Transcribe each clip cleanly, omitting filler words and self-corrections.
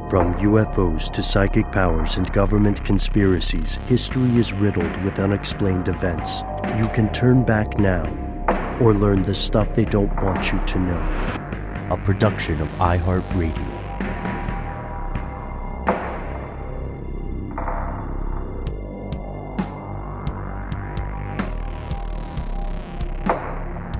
From UFOs to psychic powers and government conspiracies, history is riddled with unexplained events. You can turn back now or learn the stuff they don't want you to know. A production of iHeartRadio.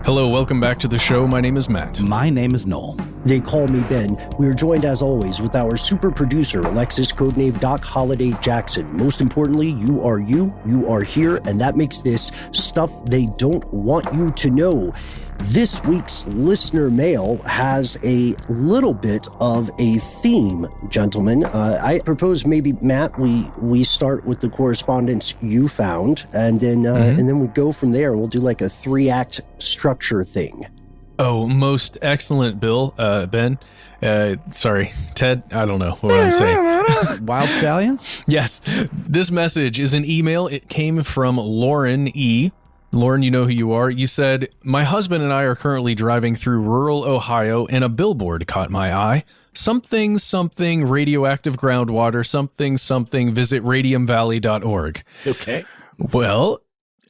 Hello, welcome back to the show. My name is Matt. My name is Noel. They call me Ben. We are joined as always with our super producer, Alexis, codename Doc Holliday Jackson. Most importantly, you are here, and that makes this stuff they don't want you to know. This week's listener mail has a little bit of a theme, gentlemen. I propose maybe, Matt, we start with the correspondence you found, and then we go from there, and we'll do like a 3-act structure thing. Oh, most excellent, Bill. Ben. Sorry, Ted. I don't know what I'm saying. Wild Stallions? Yes. This message is an email. It came from Lauren E. Lauren, you know who you are. You said, my husband and I are currently driving through rural Ohio and a billboard caught my eye. Something, radioactive groundwater, something, visit radiumvalley.org. Okay. Well,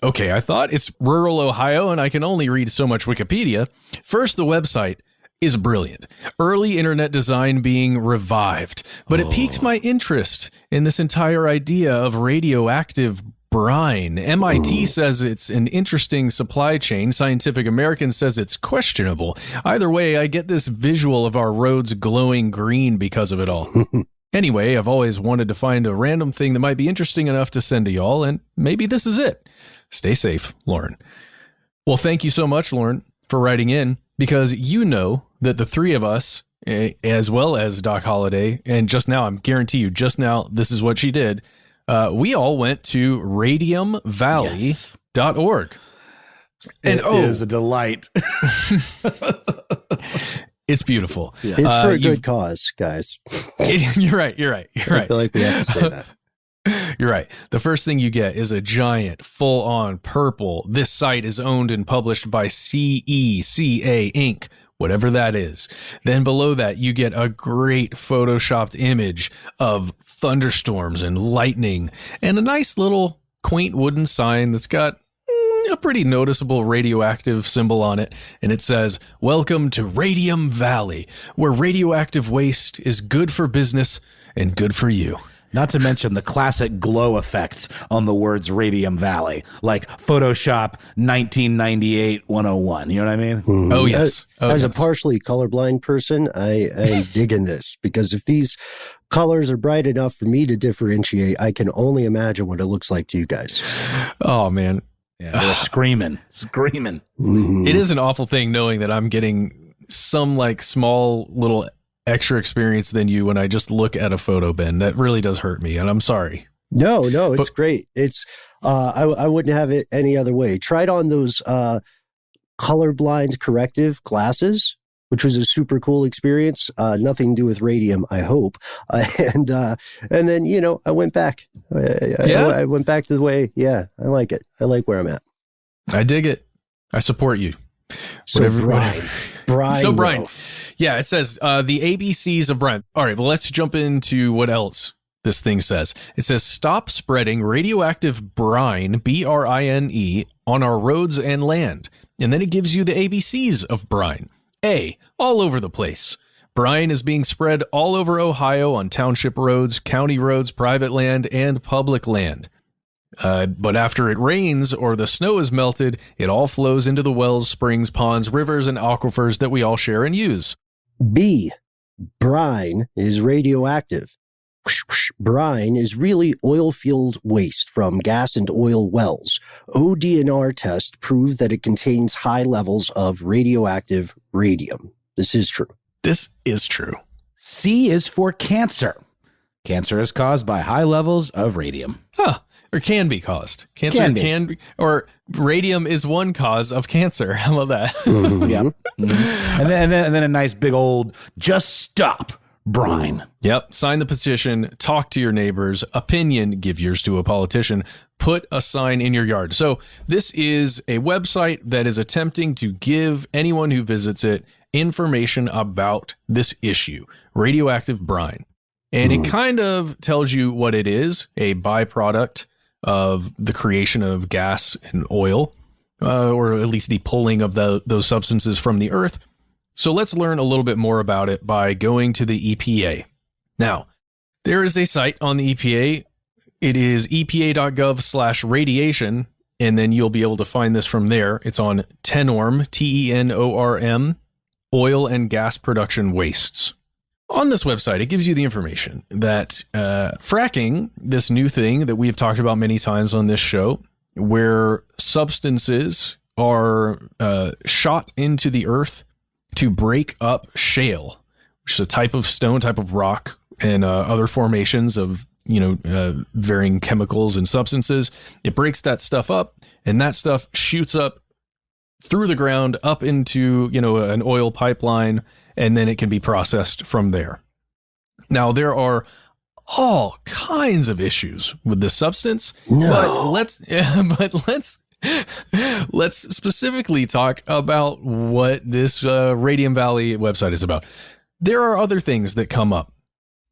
okay, I thought it's rural Ohio and I can only read so much Wikipedia. First, the website is brilliant. Early internet design being revived. But it piqued my interest in this entire idea of radioactive brine. MIT says it's an interesting supply chain. Scientific American says it's questionable. Either way, I get this visual of our roads glowing green because of it all. Anyway, I've always wanted to find a random thing that might be interesting enough to send to y'all, and maybe this is it. Stay safe, Lauren. Well, thank you so much, Lauren, for writing in, because you know that the three of us, as well as Doc Holliday, and just now, I guarantee you, just now, this is what she did, we all went to radiumvalley.org. And it is a delight. It's beautiful. Yeah. It's for a good cause, guys. You're right. I feel like we have to say that. You're right. The first thing you get is a giant, full-on purple. This site is owned and published by CECA Inc., whatever that is. Then below that, you get a great photoshopped image of thunderstorms and lightning and a nice little quaint wooden sign that's got a pretty noticeable radioactive symbol on it. And it says, "Welcome to Radium Valley, where radioactive waste is good for business and good for you." Not to mention the classic glow effects on the words Radium Valley, like Photoshop 1998 101. You know what I mean? Mm-hmm. Oh, yes. As a partially colorblind person, I am digging this, because if these colors are bright enough for me to differentiate, I can only imagine what it looks like to you guys. Oh, man. Yeah, they're screaming. Mm-hmm. It is an awful thing knowing that I'm getting some like small little extra experience than you when I just look at a photo, Ben. That really does hurt me, and I'm sorry. No, it's great. It's I wouldn't have it any other way. Tried on those colorblind corrective glasses, which was a super cool experience. Nothing to do with radium, I hope. And then I went back. I went back to the way. Yeah, I like it. I like where I'm at. I dig it. I support you. Brine. So brine. Yeah, it says the ABCs of brine. All right, well, let's jump into what else this thing says. It says, stop spreading radioactive brine, B-R-I-N-E, on our roads and land. And then it gives you the ABCs of brine. A, all over the place. Brine is being spread all over Ohio on township roads, county roads, private land, and public land. But after it rains or the snow is melted, it all flows into the wells, springs, ponds, rivers, and aquifers that we all share and use. B, brine is radioactive. Brine is really oil-field waste from gas and oil wells. ODNR tests prove that it contains high levels of radioactive radium. This is true. This is true. C is for cancer. Cancer is caused by high levels of radium. Huh. Or can be caused. Cancer can be. Or radium is one cause of cancer. How about that? Mm-hmm. Yeah. Mm-hmm. And then a nice big old just stop brine. Yep. Sign the petition. Talk to your neighbors. Opinion. Give yours to a politician. Put a sign in your yard. So this is a website that is attempting to give anyone who visits it information about this issue, radioactive brine. And it kind of tells you what it is, a byproduct of the creation of gas and oil, or at least the pulling of those substances from the earth. So let's learn a little bit more about it by going to the EPA. Now, there is a site on the EPA. It is epa.gov/radiation, and then you'll be able to find this from there. It's on TENORM, TENORM, oil and gas production wastes. On this website, it gives you the information that fracking, this new thing that we've talked about many times on this show, where substances are shot into the earth to break up shale, which is a type of stone, type of rock, and other formations of varying chemicals and substances. It breaks that stuff up, and that stuff shoots up through the ground up into an oil pipeline, and then it can be processed from there. Now, there are all kinds of issues with this substance, but let's specifically talk about what this Radium Valley website is about. There are other things that come up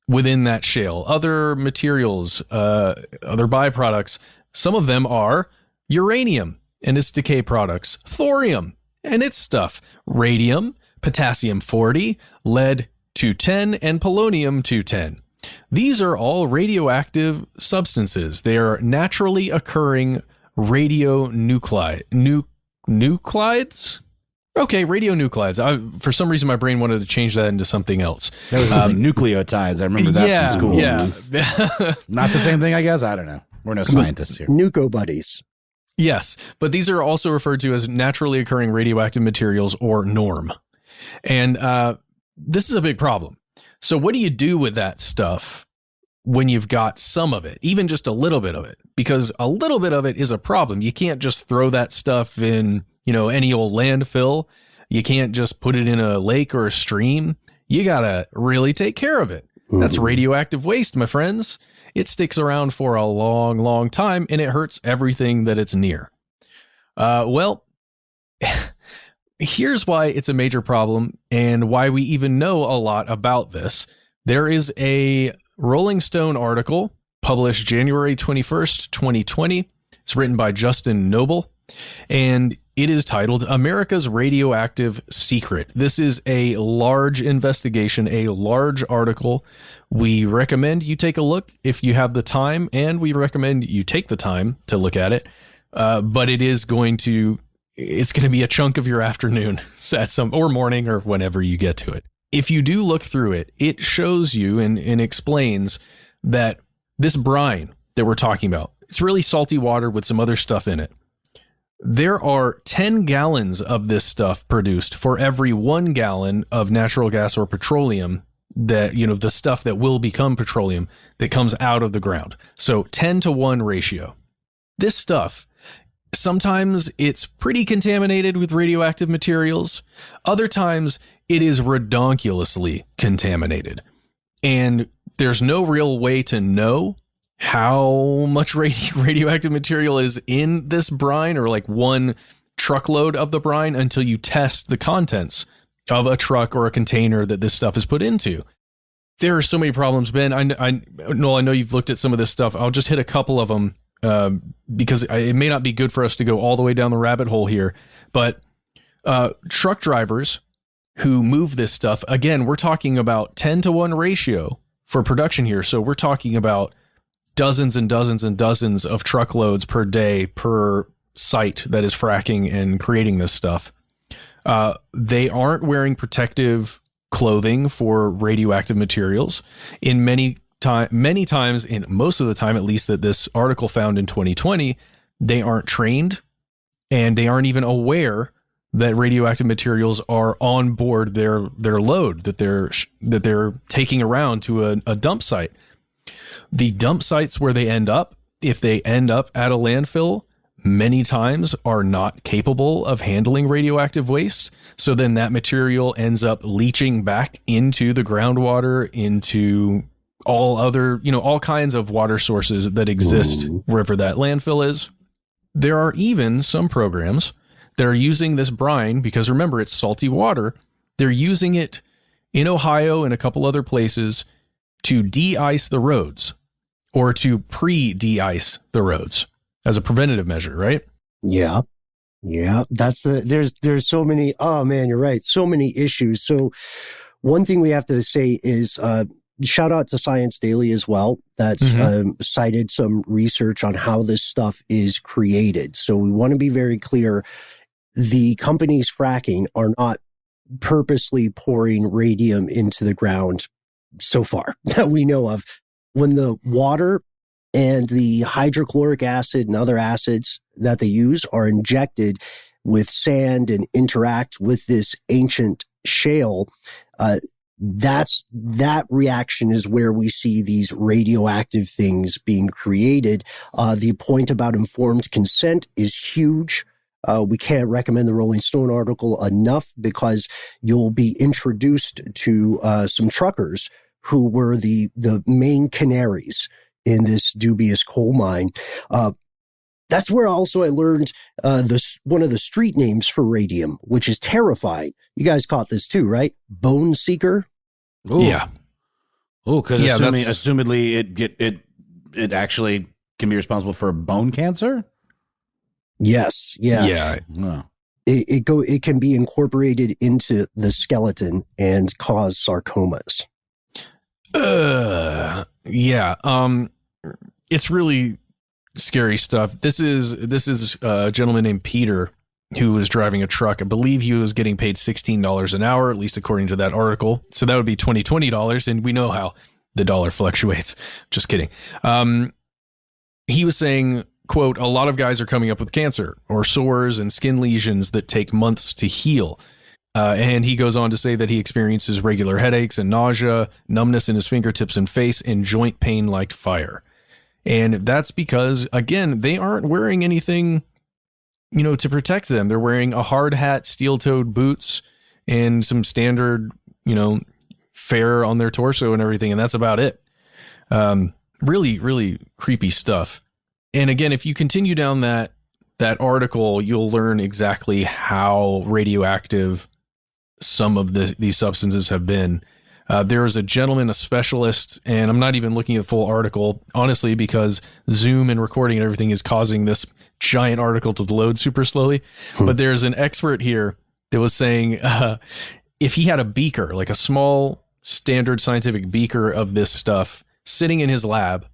within that shale, other materials, other byproducts. Some of them are uranium and its decay products, thorium and its stuff, radium, potassium-40, lead-210, and polonium-210. These are all radioactive substances. They are naturally occurring radionuclides. Okay, radionuclides. For some reason, my brain wanted to change that into something else. That was nucleotides. I remember that from school. Yeah. Not the same thing, I guess? I don't know. We're no scientists here. Nuco buddies. Yes, but these are also referred to as naturally occurring radioactive materials, or NORM. And this is a big problem. So what do you do with that stuff when you've got some of it, even just a little bit of it? Because a little bit of it is a problem. You can't just throw that stuff in, any old landfill. You can't just put it in a lake or a stream. You got to really take care of it. That's radioactive waste, my friends. It sticks around for a long, long time, and it hurts everything that it's near. Well, here's why it's a major problem and why we even know a lot about this. There is a Rolling Stone article published January 21st, 2020. It's written by Justin Noble, and it is titled America's Radioactive Secret. This is a large investigation, a large article. We recommend you take a look if you have the time, and we recommend you take the time to look at it. But it's going to be a chunk of your afternoon or morning or whenever you get to it. If you do look through it, it shows you and explains that this brine that we're talking about, it's really salty water with some other stuff in it. There are 10 gallons of this stuff produced for every 1 gallon of natural gas or petroleum that, the stuff that will become petroleum that comes out of the ground. So 10-to-1 ratio. This stuff, sometimes it's pretty contaminated with radioactive materials. Other times it is redonkulously contaminated. And there's no real way to know how much radioactive material is in this brine, or like one truckload of the brine, until you test the contents of a truck or a container that this stuff is put into. There are so many problems, Ben. I know you've looked at some of this stuff. I'll just hit a couple of them because it may not be good for us to go all the way down the rabbit hole here. But truck drivers who move this stuff, again, we're talking about 10-to-1 ratio for production here. So we're talking about dozens and dozens and dozens of truckloads per day per site that is fracking and creating this stuff. They aren't wearing protective clothing for radioactive materials. In many times, in most of the time, at least that this article found in 2020, they aren't trained, and they aren't even aware that radioactive materials are on board their load that they're taking around to a dump site. The dump sites where they end up, if they end up at a landfill, many times are not capable of handling radioactive waste. So then that material ends up leaching back into the groundwater, into all other, all kinds of water sources that exist wherever that landfill is. There are even some programs that are using this brine, because remember, it's salty water. They're using it in Ohio and a couple other places to de-ice the roads or to pre-de-ice the roads as a preventative measure, right? Yeah. Yeah. There's so many, oh man, you're right. So many issues. So one thing we have to say is, shout out to Science Daily as well. That's cited some research on how this stuff is created. So we want to be very clear. The companies fracking are not purposely pouring radium into the ground so far that we know of. When the water and the hydrochloric acid and other acids that they use are injected with sand and interact with this ancient shale, that reaction is where we see these radioactive things being created. The point about informed consent is huge. We can't recommend the Rolling Stone article enough because you'll be introduced to some truckers who were the main canaries in this dubious coal mine. That's where also I learned one of the street names for radium, which is terrifying. You guys caught this too, right? Bone seeker. Ooh. Yeah. Oh, because assumedly it actually can be responsible for bone cancer. Yes. Yeah. Yeah. Oh. It can be incorporated into the skeleton and cause sarcomas. Yeah. It's really scary stuff. This is a gentleman named Peter who was driving a truck. I believe he was getting paid $16 an hour, at least according to that article. So that would be $20, and we know how the dollar fluctuates. Just kidding. He was saying, quote, a lot of guys are coming up with cancer or sores and skin lesions that take months to heal. And he goes on to say that he experiences regular headaches and nausea, numbness in his fingertips and face, and joint pain like fire. And that's because, again, they aren't wearing anything, to protect them. They're wearing a hard hat, steel-toed boots, and some standard, fare on their torso and everything. And that's about it. Really, really creepy stuff. And again, if you continue down that article, you'll learn exactly how radioactive some of these substances have been. There is a gentleman, a specialist, and I'm not even looking at the full article, honestly, because Zoom and recording and everything is causing this giant article to load super slowly. But there's an expert here that was saying if he had a beaker, like a small standard scientific beaker of this stuff sitting in his lab,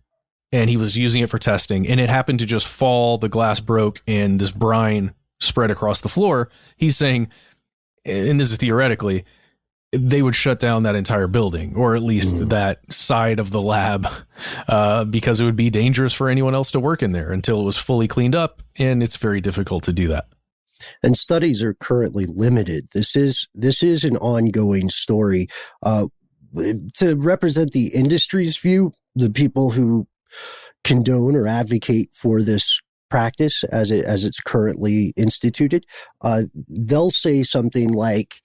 and he was using it for testing, and it happened to just fall, the glass broke, and this brine spread across the floor, he's saying, and this is theoretically, they would shut down that entire building, or at least that side of the lab, because it would be dangerous for anyone else to work in there until it was fully cleaned up, and it's very difficult to do that. And studies are currently limited. This is an ongoing story. To represent the industry's view, the people who condone or advocate for this practice as it's currently instituted, they'll say something like,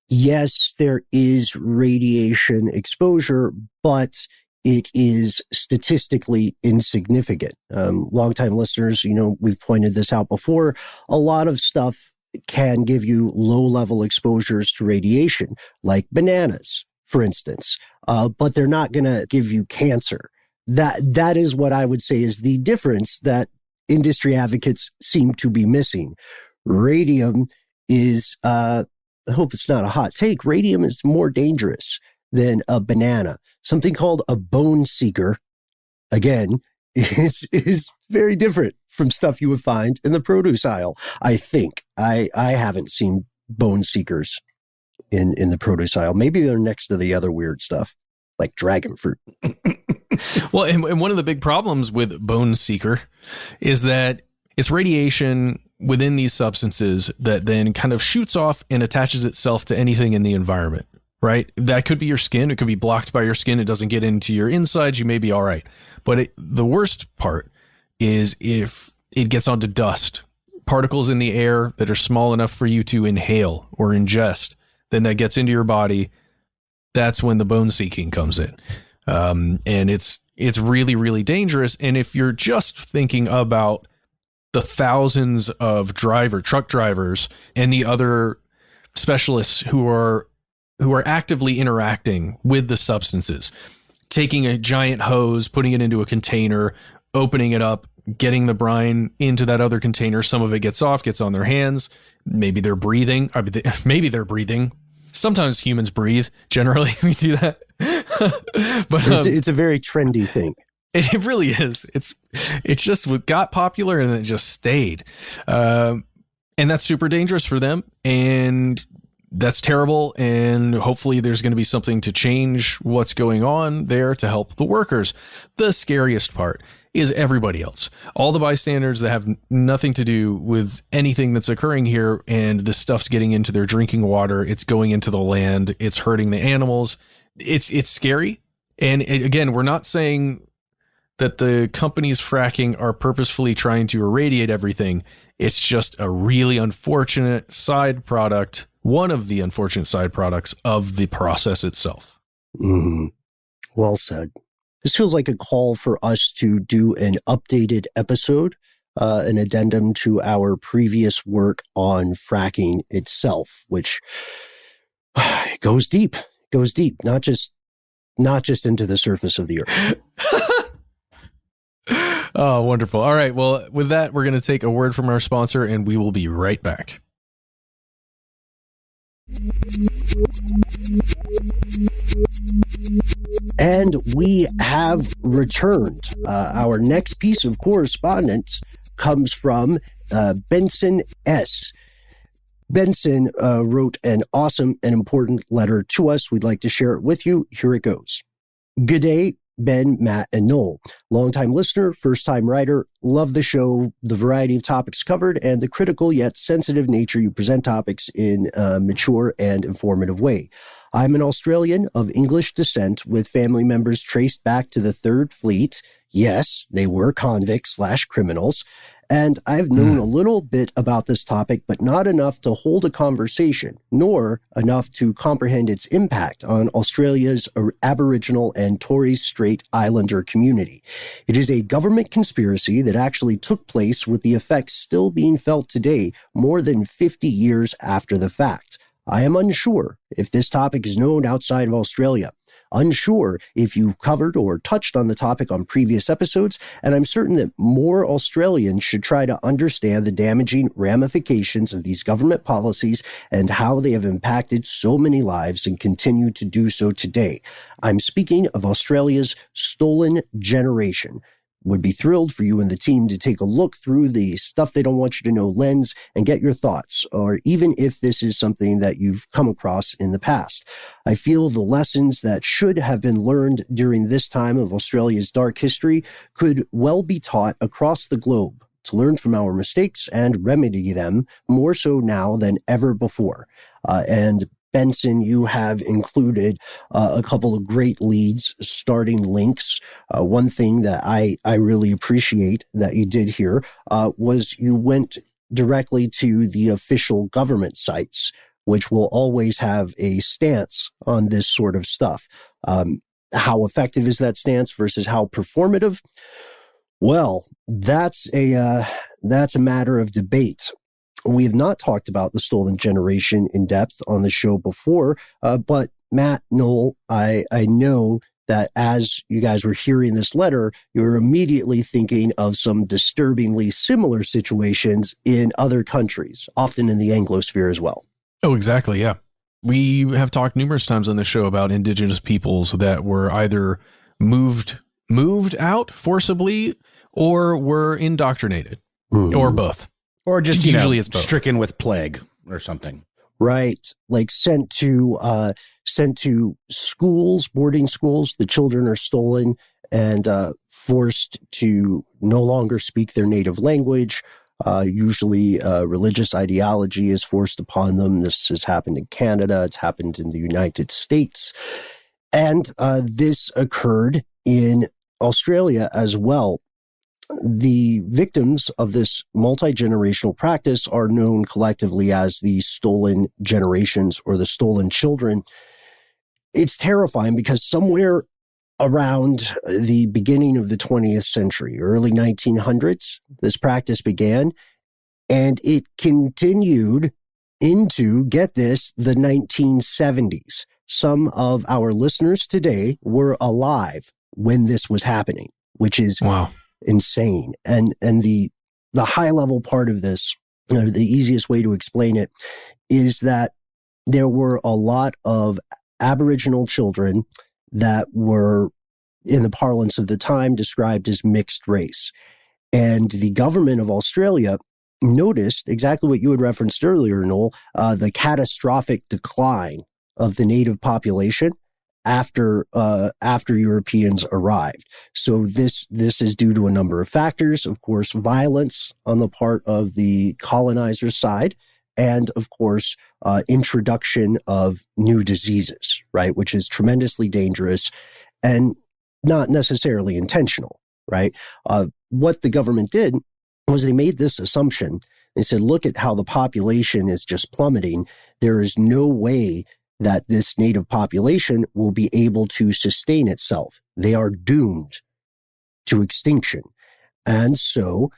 yes, there is radiation exposure, but it is statistically insignificant. Longtime listeners, we've pointed this out before. A lot of stuff can give you low-level exposures to radiation, like bananas, for instance, but they're not going to give you cancer. That is what I would say is the difference that industry advocates seem to be missing. Radium is, I hope it's not a hot take, radium is more dangerous than a banana. Something called a bone seeker, again, is very different from stuff you would find in the produce aisle. I think. I haven't seen bone seekers in the produce aisle. Maybe they're next to the other weird stuff, like dragon fruit. Well, and one of the big problems with bone seeker is that it's radiation within these substances that then kind of shoots off and attaches itself to anything in the environment, right? That could be your skin. It could be blocked by your skin. It doesn't get into your insides. You may be all right. But the worst part is if it gets onto dust, particles in the air that are small enough for you to inhale or ingest, then that gets into your body. That's when the bone seeking comes in. And it's really, really dangerous. And if you're just thinking about the thousands of truck drivers and the other specialists who are actively interacting with the substances, taking a giant hose, putting it into a container, opening it up, getting the brine into that other container. Some of it gets off, gets on their hands. Maybe they're breathing. Maybe they're breathing. Sometimes humans breathe. Generally, we do that. But it's a very trendy thing. It really is. It's just what got popular and it just stayed. And that's super dangerous for them. And that's terrible. And hopefully there's going to be something to change what's going on there to help the workers. The scariest part is everybody else. All the bystanders that have nothing to do with anything that's occurring here, and this stuff's getting into their drinking water. It's going into the land. It's hurting the animals. It's scary. And again, we're not saying that the companies fracking are purposefully trying to irradiate everything. It's just a really unfortunate side product, one of the unfortunate side products of the process itself. Mm-hmm. Well said. This feels like a call for us to do an updated episode, an addendum to our previous work on fracking itself, which goes deep, not just into the surface of the earth. Oh, wonderful. All right. Well, with that, we're going to take a word from our sponsor, and we will be right back. And we have returned. Our next piece of correspondence comes from Benson S. Benson wrote an awesome and important letter to us. We'd like to share it with you. Here it goes. Good day, Ben, Matt, and Noel. Longtime listener, first-time writer. Love the show, the variety of topics covered, and the critical yet sensitive nature you present topics in a mature and informative way. I'm an Australian of English descent with family members traced back to the Third Fleet. Yes, they were convicts/criminals. And I've known a little bit about this topic, but not enough to hold a conversation, nor enough to comprehend its impact on Australia's Aboriginal and Torres Strait Islander community. It is a government conspiracy that actually took place with the effects still being felt today, more than 50 years after the fact. I am unsure if this topic is known outside of Australia. Unsure if you've covered or touched on the topic on previous episodes, and I'm certain that more Australians should try to understand the damaging ramifications of these government policies and how they have impacted so many lives and continue to do so today. I'm speaking of Australia's stolen generation. Would be thrilled for you and the team to take a look through the stuff they don't want you to know lens and get your thoughts, or even if this is something that you've come across in the past. I feel the lessons that should have been learned during this time of Australia's dark history could well be taught across the globe to learn from our mistakes and remedy them more so now than ever before. And Benson, you have included a couple of great leads, starting links. One thing that I really appreciate that you did here was you went directly to the official government sites, which will always have a stance on this sort of stuff. How effective is that stance versus how performative? Well, that's a matter of debate. We have not talked about the stolen generation in depth on the show before, but Matt, Noel, I know that as you guys were hearing this letter, you were immediately thinking of some disturbingly similar situations in other countries, often in the Anglosphere as well. Oh, exactly. Yeah. We have talked numerous times on the show about indigenous peoples that were either moved out forcibly or were indoctrinated, or both. Or just, usually it's both. Stricken with plague or something. Right. Like sent to schools, boarding schools. The children are stolen and forced to no longer speak their native language. Usually religious ideology is forced upon them. This has happened in Canada. It's happened in the United States. And this occurred in Australia as well. The victims of this multi-generational practice are known collectively as the stolen generations or the stolen children. It's terrifying because somewhere around the beginning of the 20th century, early 1900s, this practice began, and it continued into, get this, the 1970s. some of our listeners today were alive when this was happening, which is wow. insane. And the high level part of this, the easiest way to explain it is that there were a lot of Aboriginal children that were, in the parlance of the time, described as mixed race. And the government of Australia noticed exactly what you had referenced earlier, Noel, the catastrophic decline of the native population after Europeans arrived. So this is due to a number of factors. Of course, violence on the part of the colonizers' side, and of course, introduction of new diseases, right, which is tremendously dangerous and not necessarily intentional, right? What the government did was they made this assumption. They said, look at how the population is just plummeting. There is no way that this native population will be able to sustain itself. They are doomed to extinction. And so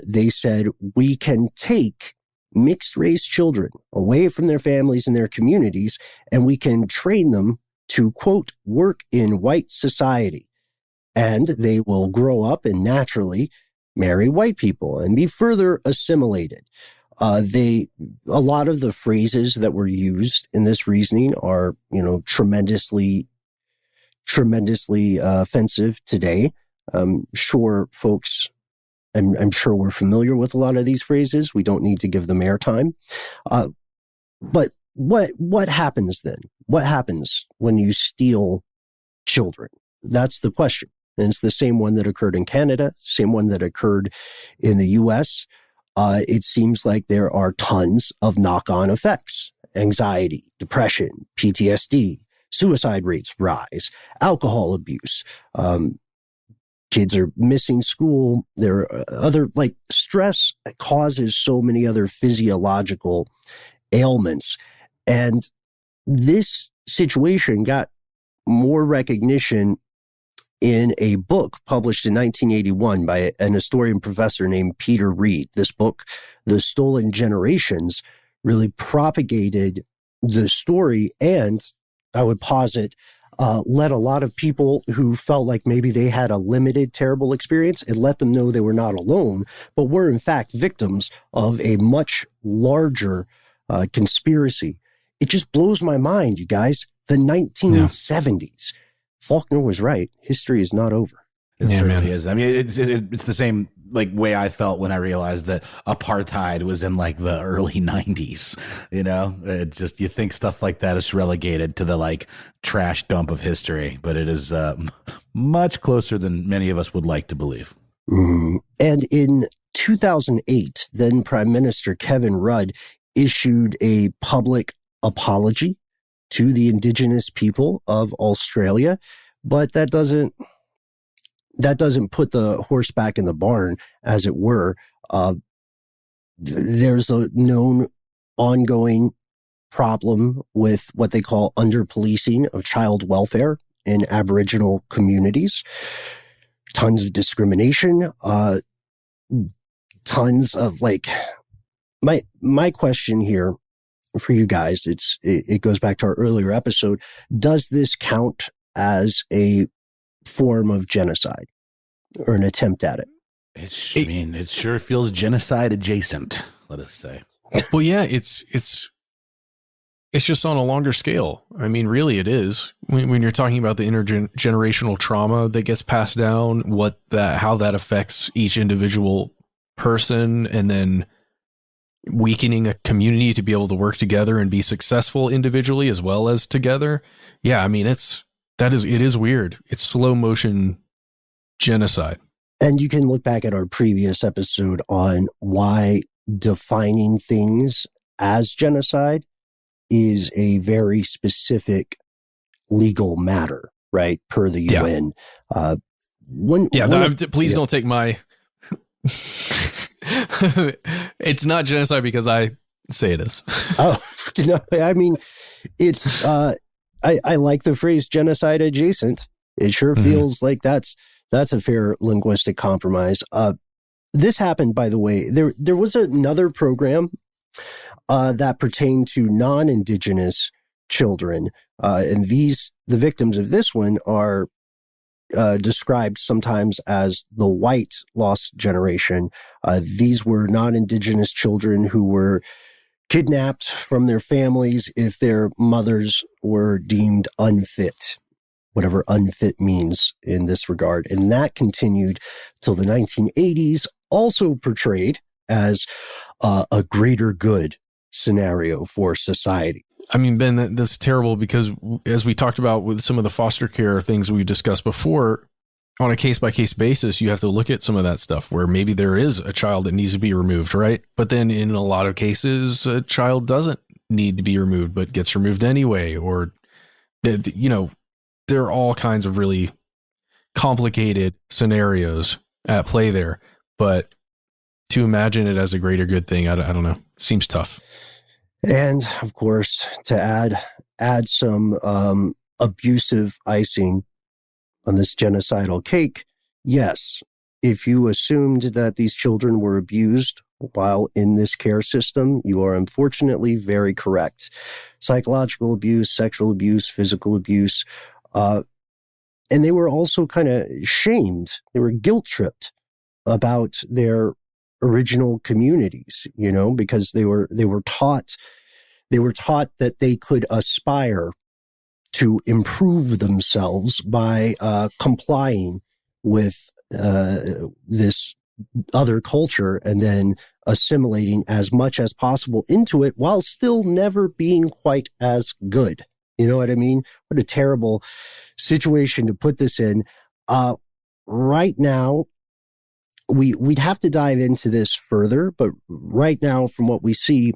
they said, we can take mixed race children away from their families and their communities, and we can train them to, quote, work in white society. And they will grow up and naturally marry white people and be further assimilated. A lot of the phrases that were used in this reasoning are, tremendously offensive today. Sure, folks, I'm sure we're familiar with a lot of these phrases. We don't need to give them airtime. But what happens then? What happens when you steal children? That's the question. And it's the same one that occurred in Canada, same one that occurred in the US. It seems like there are tons of knock-on effects: anxiety, depression, PTSD, suicide rates rise, alcohol abuse, kids are missing school. There are other, stress causes so many other physiological ailments. And this situation got more recognition in a book published in 1981 by an historian professor named Peter Reed. This book, The Stolen Generations, really propagated the story, and I would posit, let a lot of people who felt like maybe they had a limited, terrible experience, it let them know they were not alone, but were in fact victims of a much larger conspiracy. It just blows my mind, you guys. The 1970s. Faulkner was right. History is not over. It certainly is. I mean, it's the same way I felt when I realized that apartheid was in the early 90s. It just, you think stuff like that is relegated to the trash dump of history, but it is much closer than many of us would like to believe. Mm. And in 2008, then Prime Minister Kevin Rudd issued a public apology to the indigenous people of Australia, but that doesn't put the horse back in the barn, as it were. There's a known ongoing problem with what they call under-policing of child welfare in Aboriginal communities. Tons of discrimination, tons of my question here for you guys, it goes back to our earlier episode. Does this count as a form of genocide or an attempt at it? It sure feels genocide adjacent, let us say. Well, yeah, it's just on a longer scale. I mean, really it is. When you're talking about the intergenerational trauma that gets passed down, how that affects each individual person, and then weakening a community to be able to work together and be successful individually as well as together. Yeah, I mean, it is weird. It's slow motion genocide. And you can look back at our previous episode on why defining things as genocide is a very specific legal matter, right? Per the UN. Please don't take my... It's not genocide because I say it is. Oh, no, I mean, it's, I like the phrase genocide adjacent. It sure feels like that's a fair linguistic compromise. This happened, by the way, there was another program that pertained to non-Indigenous children. And the victims of this one are described sometimes as the white lost generation. These were non-indigenous children who were kidnapped from their families if their mothers were deemed unfit, whatever unfit means in this regard. And that continued till the 1980s, also portrayed as a greater good scenario for society. I mean, Ben, that's terrible because as we talked about with some of the foster care things we discussed before, on a case-by-case basis, you have to look at some of that stuff where maybe there is a child that needs to be removed, right? But then in a lot of cases, a child doesn't need to be removed, but gets removed anyway. Or, you know, there are all kinds of really complicated scenarios at play there. But to imagine it as a greater good thing, I don't know. Seems tough. And of course, to add some abusive icing on this genocidal cake, yes, if you assumed that these children were abused while in this care system, you are unfortunately very correct. Psychological abuse, sexual abuse, physical abuse, and they were also kind of shamed. They were guilt-tripped about their original communities, you know, because they were taught that they could aspire to improve themselves by complying with this other culture and then assimilating as much as possible into it while still never being quite as good. You know what I mean? What a terrible situation to put this in. Right now, we'd have to dive into this further, but right now, from what we see,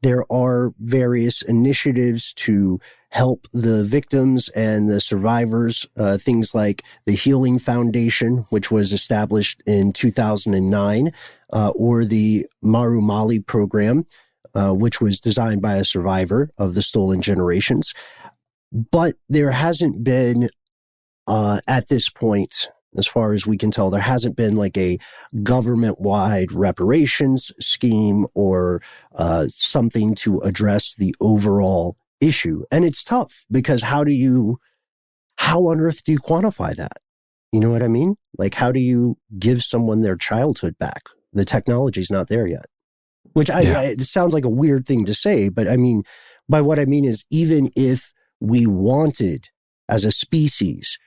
there are various initiatives to help the victims and the survivors, things like the Healing Foundation, which was established in 2009, or the Marumali program, which was designed by a survivor of the stolen generations. But there hasn't been, at this point, as far as we can tell, there hasn't been like a government-wide reparations scheme or something to address the overall issue. And it's tough because how on earth do you quantify that? You know what I mean? Like, how do you give someone their childhood back? The technology's not there yet. Which it sounds like a weird thing to say, but I mean, by what I mean is even if we wanted as a species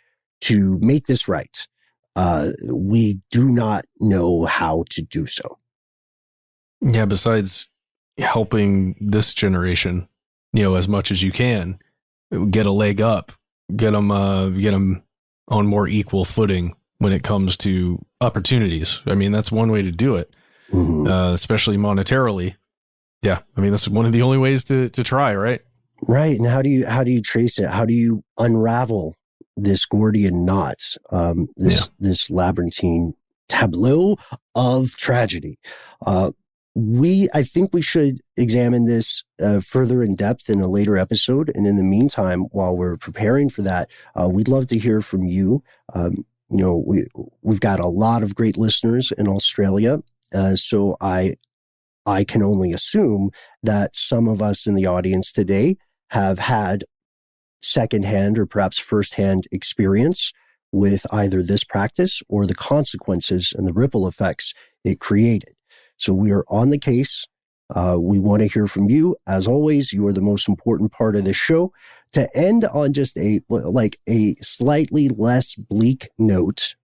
to make this right, we do not know how to do so. Yeah, besides helping this generation, you know, as much as you can, get a leg up, get them on more equal footing when it comes to opportunities. I mean, that's one way to do it, especially monetarily. Yeah, I mean, that's one of the only ways to try, right? Right. And how do you trace it? How do you unravel this Gordian knot, this labyrinthine tableau of tragedy? I think we should examine this further in depth in a later episode. And in the meantime, while we're preparing for that, we'd love to hear from you. You know, we've got a lot of great listeners in Australia. So I can only assume that some of us in the audience today have had secondhand or perhaps firsthand experience with either this practice or the consequences and the ripple effects it created. So we are on the case. We want to hear from you. As always, you are the most important part of the show. To end on just a slightly less bleak note,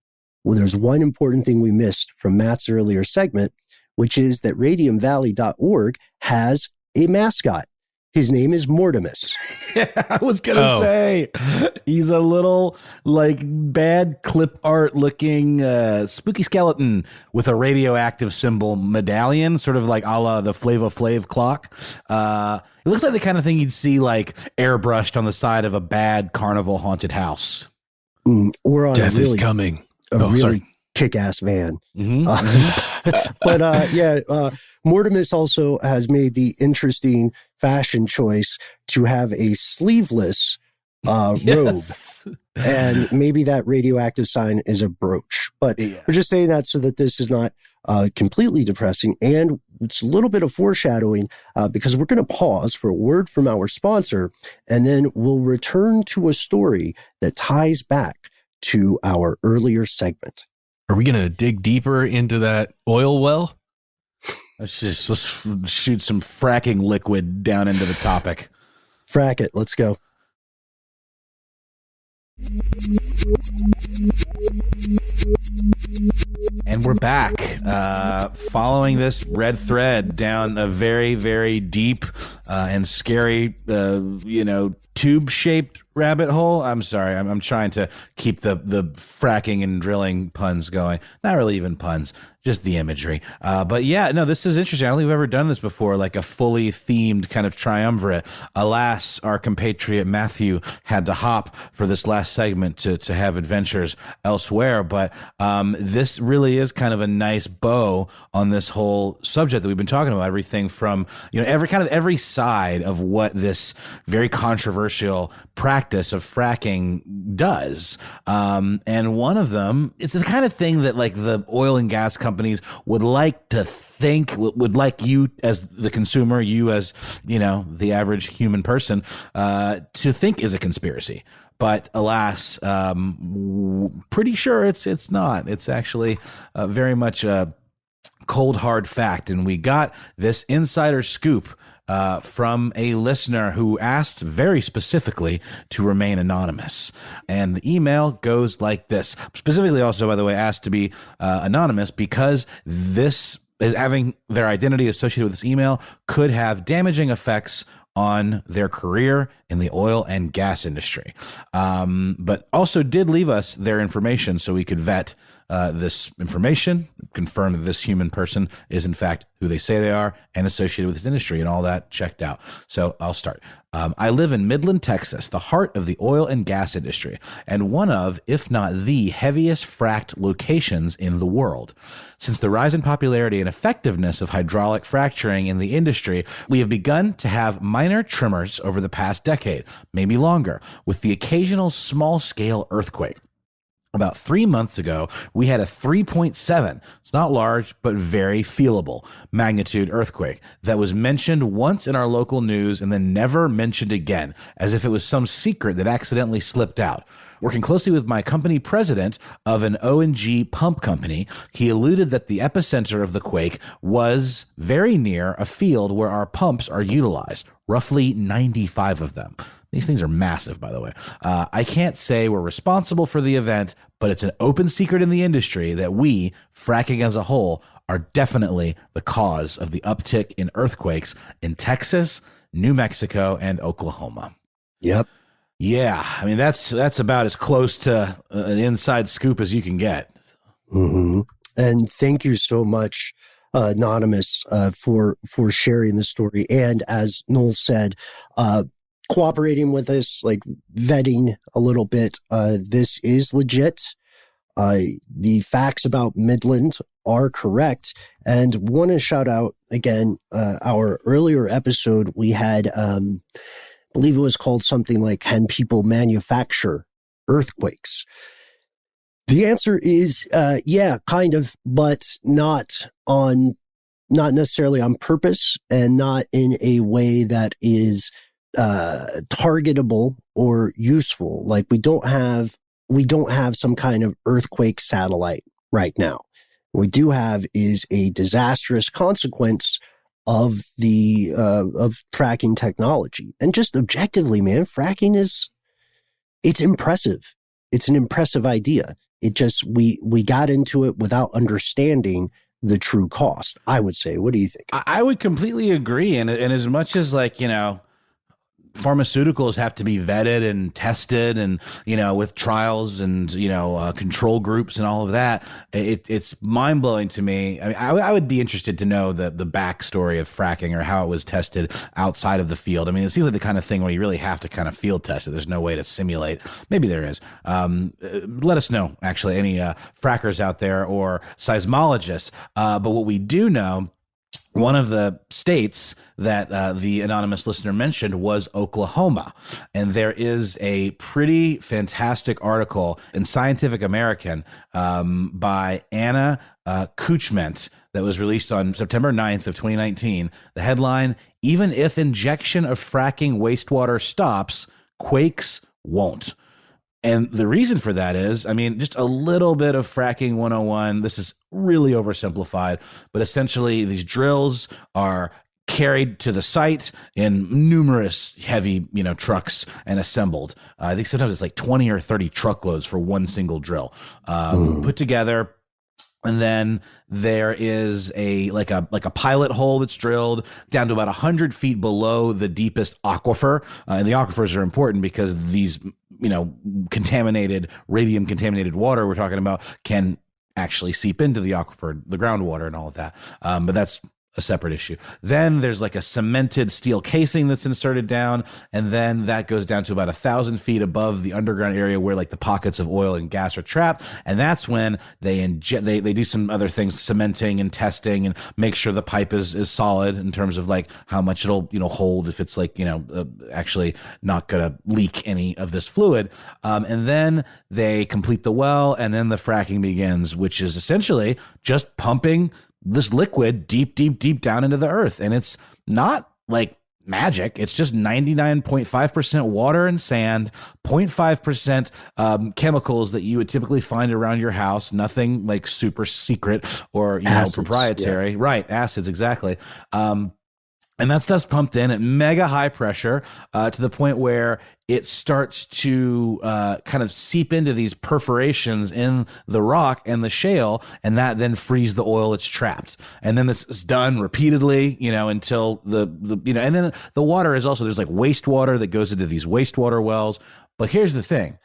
well, there's one important thing we missed from Matt's earlier segment, which is that radiumvalley.org has a mascot. His name is Mortimus. I was going to say, he's a little like bad clip art looking spooky skeleton with a radioactive symbol medallion, sort of like a la the Flava Flav clock. It looks like the kind of thing you'd see like airbrushed on the side of a bad carnival haunted house. Or on Death is coming. Really kick-ass van. But Mortimus also has made the interesting fashion choice to have a sleeveless robe. And maybe that radioactive sign is a brooch. But we're just saying that so that this is not completely depressing. And it's a little bit of foreshadowing because we're going to pause for a word from our sponsor, and then we'll return to a story that ties back to our earlier segment. Are we going to dig deeper into that oil well? Let's shoot some fracking liquid down into the topic. Frack it. Let's go. And we're back, following this red thread down a very, very deep and scary, tube-shaped rabbit hole. I'm sorry, I'm trying to keep the fracking and drilling puns going. Not really even puns, just the imagery. But yeah, no, this is interesting. I don't think we've ever done this before, like a fully themed kind of triumvirate. Alas, our compatriot Matthew had to hop for this last segment to have adventures elsewhere. But this really is kind of a nice bow on this whole subject that we've been talking about. Everything from, every side of what this very controversial practice of fracking does. And one of them, it's the kind of thing that like the oil and gas companies would like to think, would like you as the consumer, you as, the average human person, to think is a conspiracy. But alas, pretty sure it's not. It's actually very much a cold, hard fact. And we got this insider scoop from a listener who asked very specifically to remain anonymous. And the email goes like this. Specifically also, by the way, asked to be anonymous because this is having their identity associated with this email could have damaging effects on their career in the oil and gas industry. But also did leave us their information so we could vet this information, confirm that this human person is in fact who they say they are and associated with this industry, and all that checked out. So I'll start. I live in Midland, Texas, the heart of the oil and gas industry, and one of, if not the heaviest fracked locations in the world. Since the rise in popularity and effectiveness of hydraulic fracturing in the industry, we have begun to have minor tremors over the past decade, maybe longer, with the occasional small-scale earthquake. About 3 months ago, we had a 3.7, it's not large, but very feelable, magnitude earthquake that was mentioned once in our local news and then never mentioned again, as if it was some secret that accidentally slipped out. Working closely with my company president of an O&G pump company, he alluded that the epicenter of the quake was very near a field where our pumps are utilized, roughly 95 of them. These things are massive, by the way. I can't say we're responsible for the event, but it's an open secret in the industry that we, fracking as a whole, are definitely the cause of the uptick in earthquakes in Texas, New Mexico, and Oklahoma. Yep. Yeah, I mean, that's about as close to an inside scoop as you can get. Mm-hmm. And thank you so much, Anonymous, for sharing the story. And as Noel said, cooperating with us, like vetting a little bit. This is legit. The facts about Midland are correct. And want to shout out again, our earlier episode, we had, I believe it was called something like, Can People Manufacture Earthquakes? The answer is, yeah, kind of, but not necessarily on purpose and not in a way that is targetable or useful. Like we don't have some kind of earthquake satellite right now. What we do have is a disastrous consequence of the of fracking technology. And just objectively, man, fracking it's impressive. It's an impressive idea. It just we got into it without understanding the true cost, I would say. What do you think? I would completely agree. And as much as pharmaceuticals have to be vetted and tested and, with trials and, control groups and all of that, it's mind blowing to me. I mean, I would be interested to know the backstory of fracking or how it was tested outside of the field. I mean, it seems like the kind of thing where you really have to kind of field test it. There's no way to simulate. Maybe there is. Let us know, actually, any frackers out there or seismologists. But what we do know one of the states that the anonymous listener mentioned was Oklahoma. And there is a pretty fantastic article in Scientific American by Anna Kuchment that was released on September 9th of 2019. The headline, "Even if injection of fracking wastewater stops, quakes won't." And the reason for that is, I mean, just a little bit of fracking 101. This is really oversimplified, but essentially these drills are carried to the site in numerous heavy, trucks and assembled. I think sometimes it's like 20 or 30 truckloads for one single drill, put together. And then there is a pilot hole that's drilled down to about 100 feet below the deepest aquifer. And the aquifers are important because these, contaminated, radium contaminated water we're talking about can actually seep into the aquifer, the groundwater and all of that. But that's a separate issue. Then there's like a cemented steel casing that's inserted down, and then that goes down to about 1,000 feet above the underground area where like the pockets of oil and gas are trapped. And that's when they they do some other things, cementing and testing, and make sure the pipe is solid in terms of like how much it'll hold, if it's like actually not gonna leak any of this fluid. And then they complete the well, and then the fracking begins, which is essentially just pumping this liquid deep down into the earth. And it's not like magic. It's just 99.5% water and sand, 0.5% chemicals that you would typically find around your house. Nothing like super secret or acids, proprietary. Yeah. Right. Acids, exactly. And that stuff's pumped in at mega high pressure to the point where it starts to kind of seep into these perforations in the rock and the shale, and that then frees the oil that's trapped. And then this is done repeatedly, until the and then the water is also, there's like wastewater that goes into these wastewater wells. But here's the thing.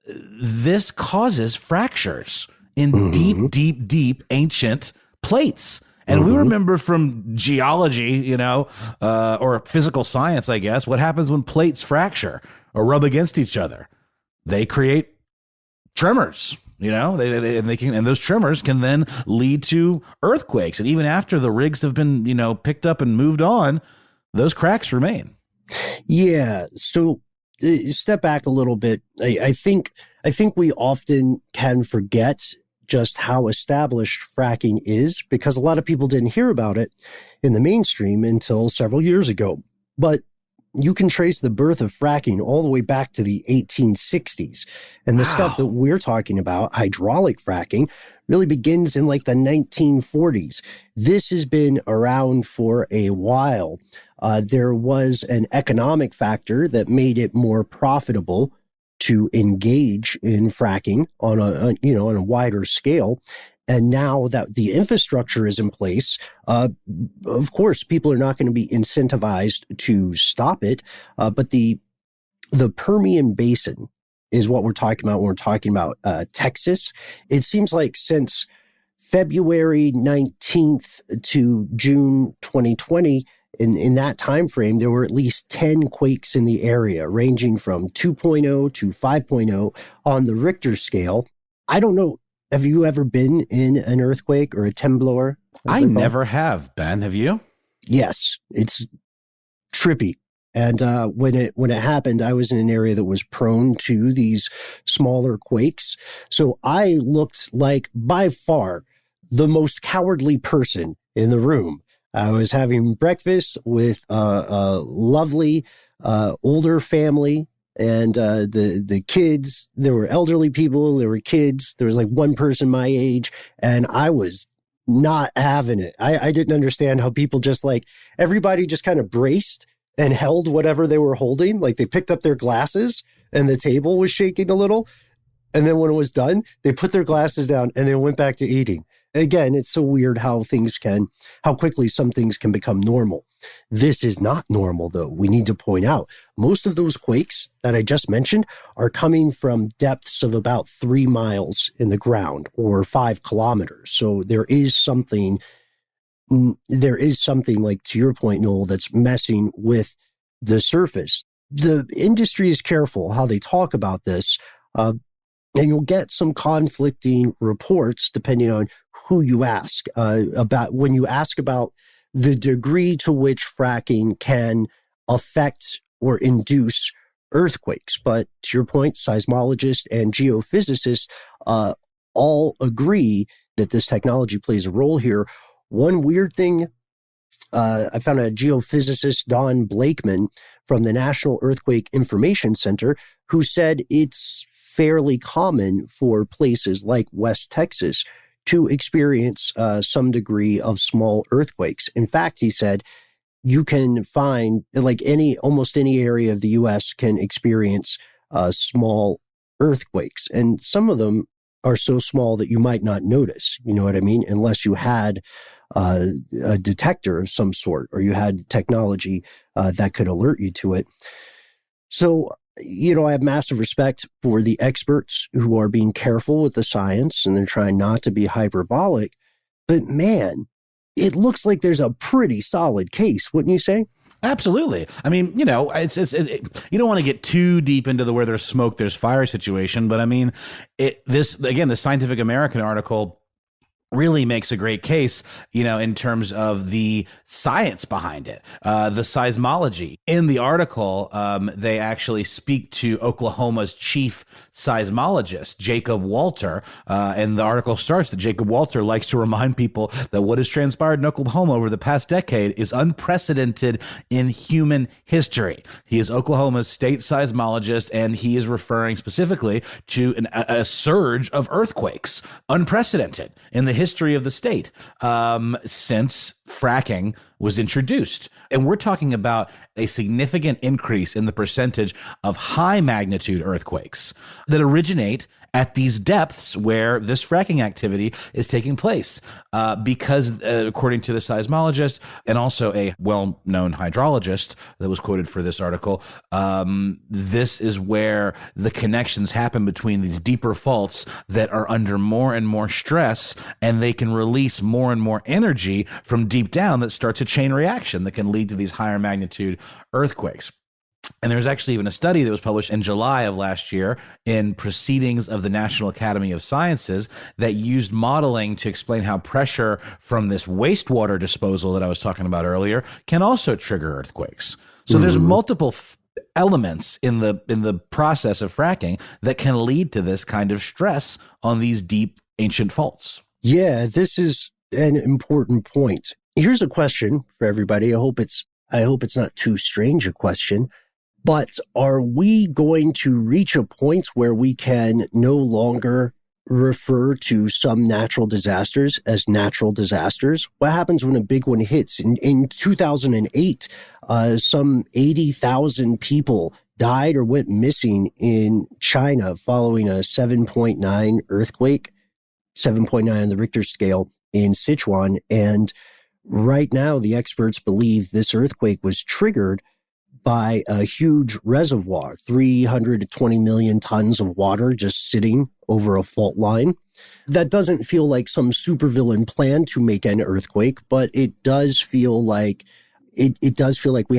This causes fractures in deep ancient plates. And we remember from geology, or physical science, I guess, what happens when plates fracture or rub against each other. They create tremors, and those tremors can then lead to earthquakes. And even after the rigs have been, picked up and moved on, those cracks remain. Yeah. So step back a little bit. I think we often can forget just how established fracking is, because a lot of people didn't hear about it in the mainstream until several years ago. But you can trace the birth of fracking all the way back to the 1860s. And the stuff that we're talking about, hydraulic fracking, really begins in like the 1940s. This has been around for a while. There was an economic factor that made it more profitable to engage in fracking on a wider scale. And now that the infrastructure is in place, of course, people are not going to be incentivized to stop it. But the Permian Basin is what we're talking about when we're talking about Texas. It seems like since February 19th to June 2020, in that time frame, there were at least 10 quakes in the area, ranging from 2.0 to 5.0 on the Richter scale. I don't know. Have you ever been in an earthquake or a temblor? I never have, Ben. Have you? Yes. It's trippy. And when it happened, I was in an area that was prone to these smaller quakes. So I looked like by far the most cowardly person in the room. I was having breakfast with a lovely older family, and the kids. There were elderly people, there were kids. There was like one person my age, and I was not having it. I didn't understand how people just everybody just kind of braced and held whatever they were holding. Like they picked up their glasses and the table was shaking a little. And then when it was done, they put their glasses down and then went back to eating. Again, it's so weird how quickly some things can become normal. This is not normal, though. We need to point out most of those quakes that I just mentioned are coming from depths of about 3 miles in the ground or 5 kilometers. So there is something like, to your point, Noel, that's messing with the surface. The industry is careful how they talk about this, and you'll get some conflicting reports depending on who you ask about when you ask about the degree to which fracking can affect or induce earthquakes. But to your point, seismologists and geophysicists all agree that this technology plays a role here. One weird thing, I found a geophysicist, Don Blakeman, from the National Earthquake Information Center, who said it's fairly common for places like West Texas to experience some degree of small earthquakes. In fact, he said, you can find like almost any area of the U.S. can experience small earthquakes. And some of them are so small that you might not notice, you know what I mean? Unless you had a detector of some sort, or you had technology that could alert you to it. So, I have massive respect for the experts who are being careful with the science and they're trying not to be hyperbolic. But man, it looks like there's a pretty solid case, wouldn't you say? Absolutely. I mean, you don't want to get too deep into the where there's smoke, there's fire situation. But I mean, the Scientific American article really makes a great case, in terms of the science behind it, the seismology. In the article, they actually speak to Oklahoma's chief seismologist, Jacob Walter, and the article starts that Jacob Walter likes to remind people that what has transpired in Oklahoma over the past decade is unprecedented in human history. He is Oklahoma's state seismologist, and he is referring specifically to a surge of earthquakes, unprecedented in the history of the state since fracking was introduced. And we're talking about a significant increase in the percentage of high magnitude earthquakes that originate at these depths where this fracking activity is taking place, because according to the seismologist and also a well-known hydrologist that was quoted for this article, this is where the connections happen between these deeper faults that are under more and more stress, and they can release more and more energy from deep down that starts a chain reaction that can lead to these higher magnitude earthquakes. And there's actually even a study that was published in July of last year in Proceedings of the National Academy of Sciences that used modeling to explain how pressure from this wastewater disposal that I was talking about earlier can also trigger earthquakes. So there's multiple elements in the process of fracking that can lead to this kind of stress on these deep ancient faults. Yeah, this is an important point. Here's a question for everybody. I hope it's not too strange a question. But are we going to reach a point where we can no longer refer to some natural disasters as natural disasters? What happens when a big one hits? In 2008, some 80,000 people died or went missing in China following a 7.9 earthquake, 7.9 on the Richter scale in Sichuan. And right now, the experts believe this earthquake was triggered by a huge reservoir, 320 million tons of water just sitting over a fault line. That doesn't feel like some supervillain plan to make an earthquake, but it does feel like we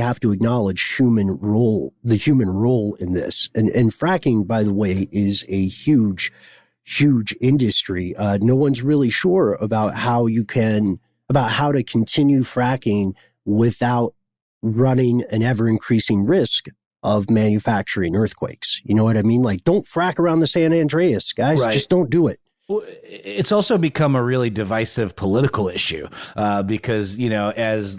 have to acknowledge the human role in this. And fracking, by the way, is a huge industry. No one's really sure about how to continue fracking without running an ever-increasing risk of manufacturing earthquakes. You know what I mean? Like, don't frack around the San Andreas, guys. Right. Just don't do it. Well, it's also become a really divisive political issue because, as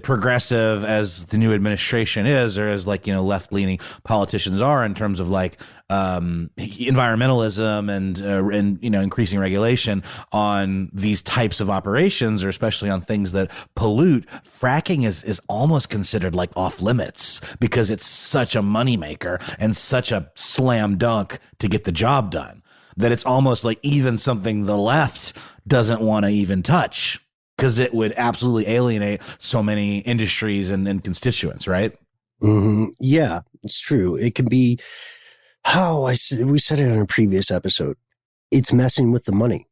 progressive as the new administration is, or as left-leaning politicians are in terms of environmentalism and increasing regulation on these types of operations, or especially on things that pollute, fracking is almost considered like off limits because it's such a moneymaker and such a slam dunk to get the job done, that it's almost like even something the left doesn't want to even touch because it would absolutely alienate so many industries and constituents, right? Mm-hmm. Yeah, it's true. It can be, we said it in a previous episode, it's messing with the money.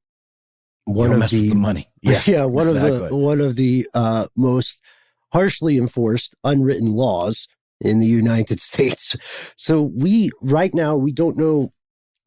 With the money. Yeah, yeah. One of the most harshly enforced unwritten laws in the United States. So right now we don't know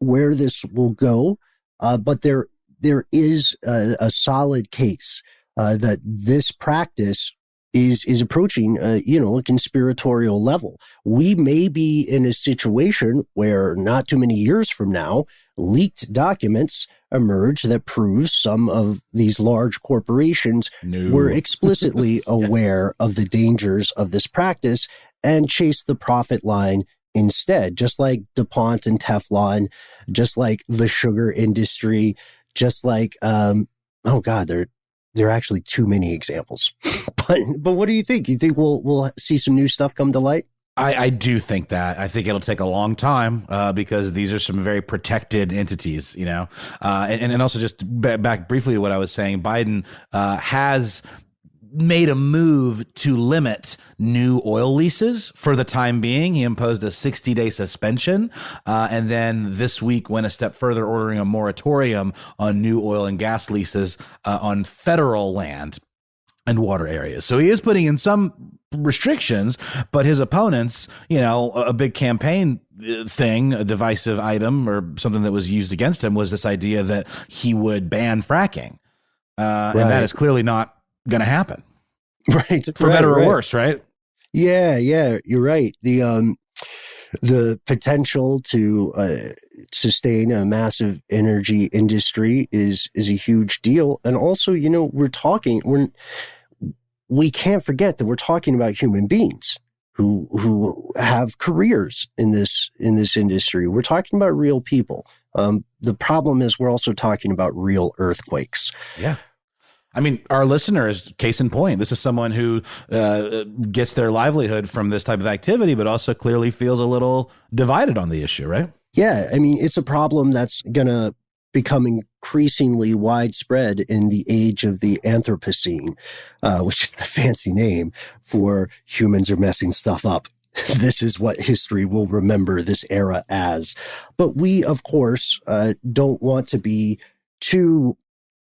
where this will go, but there there is a solid case that this practice is approaching, a conspiratorial level. We may be in a situation where not too many years from now, leaked documents emerge that prove some of these large corporations were explicitly aware of the dangers of this practice and chased the profit line instead, just like DuPont and Teflon, just like the sugar industry, just like, there are actually too many examples. but what do you think? You think we'll see some new stuff come to light? I do think that. I think it'll take a long time because these are some very protected entities, and also just back briefly to what I was saying, Biden has made a move to limit new oil leases for the time being. He imposed a 60-day suspension and then this week went a step further, ordering a moratorium on new oil and gas leases on federal land and water areas. So he is putting in some restrictions, but his opponents, a big campaign thing, a divisive item or something that was used against him was this idea that he would ban fracking. And that is clearly not going to happen. Right. For better or worse, right? Yeah, you're right. The potential to sustain a massive energy industry is a huge deal. And also, we can't forget that we're talking about human beings who have careers in this industry. We're talking about real people. The problem is we're also talking about real earthquakes. Yeah. I mean, our listener is case in point. This is someone who gets their livelihood from this type of activity, but also clearly feels a little divided on the issue, right? Yeah. I mean, it's a problem that's going to become increasingly widespread in the age of the Anthropocene, which is the fancy name for humans are messing stuff up. This is what history will remember this era as. But we, of course, don't want to be too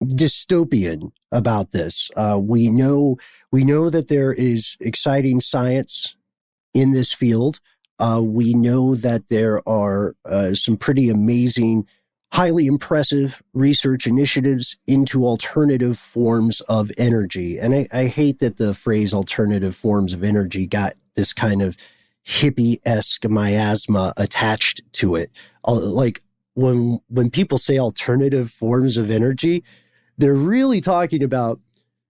dystopian about this. We know that there is exciting science in this field. We know that there are some pretty amazing, highly impressive research initiatives into alternative forms of energy. And I hate that the phrase alternative forms of energy got this kind of hippie-esque miasma attached to it. Like when people say alternative forms of energy, they're really talking about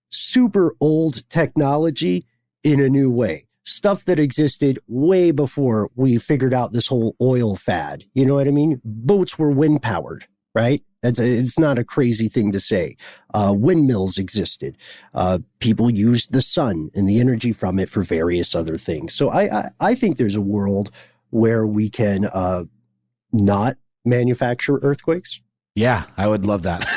super old technology in a new way. Stuff that existed way before we figured out this whole oil fad. You know what I mean? Boats were wind powered, right? It's not a crazy thing to say. Windmills existed. People used the sun and the energy from it for various other things. So I think there's a world where we can not manufacture earthquakes. Yeah, I would love that.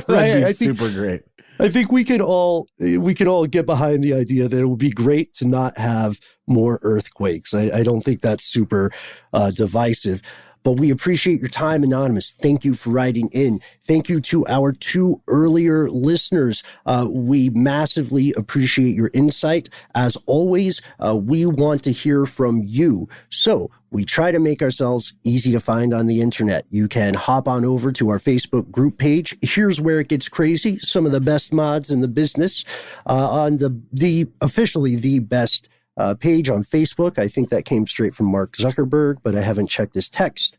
Right? I think super great. I think we could all get behind the idea that it would be great to not have more earthquakes. I don't think that's super divisive. But we appreciate your time, Anonymous. Thank you for writing in. Thank you to our 2 earlier listeners. We massively appreciate your insight. As always, we want to hear from you. So we try to make ourselves easy to find on the internet. You can hop on over to our Facebook group page. Here's where it gets crazy. Some of the best mods in the business on the officially the best page on Facebook. I think that came straight from Mark Zuckerberg, but I haven't checked his text.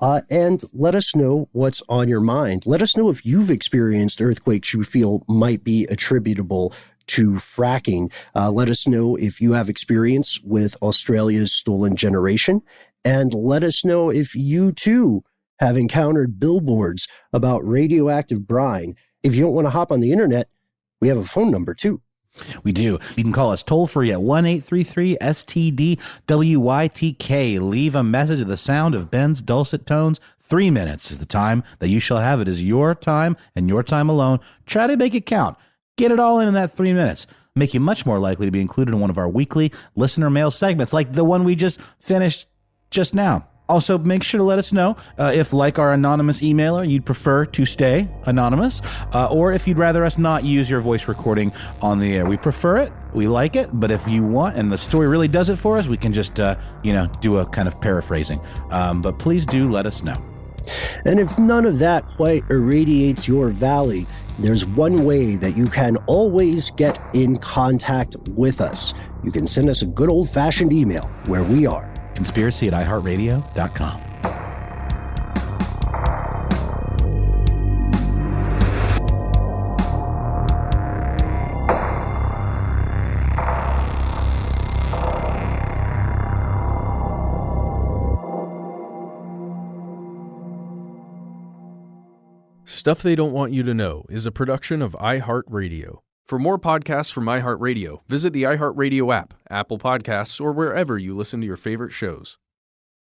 And let us know what's on your mind. Let us know if you've experienced earthquakes you feel might be attributable to fracking. Let us know if you have experience with Australia's stolen generation. And let us know if you too have encountered billboards about radioactive brine. If you don't want to hop on the internet, we have a phone number too. We do. You can call us toll free at 1-833-STDWYTK. Leave a message at the sound of Ben's dulcet tones. 3 minutes is the time that you shall have. It is your time and your time alone. Try to make it count. Get it all in that 3 minutes. Make you much more likely to be included in one of our weekly listener mail segments, like the one we just finished just now. Also, make sure to let us know if, like our anonymous emailer, you'd prefer to stay anonymous, or if you'd rather us not use your voice recording on the air. We prefer it. We like it. But if you want, and the story really does it for us, we can just, do a kind of paraphrasing. But please do let us know. And if none of that quite irradiates your valley, there's one way that you can always get in contact with us. You can send us a good old-fashioned email where we are. conspiracy@iheartradio.com. Stuff They Don't Want You to Know is a production of iHeartRadio. For more podcasts from iHeartRadio, visit the iHeartRadio app, Apple Podcasts, or wherever you listen to your favorite shows.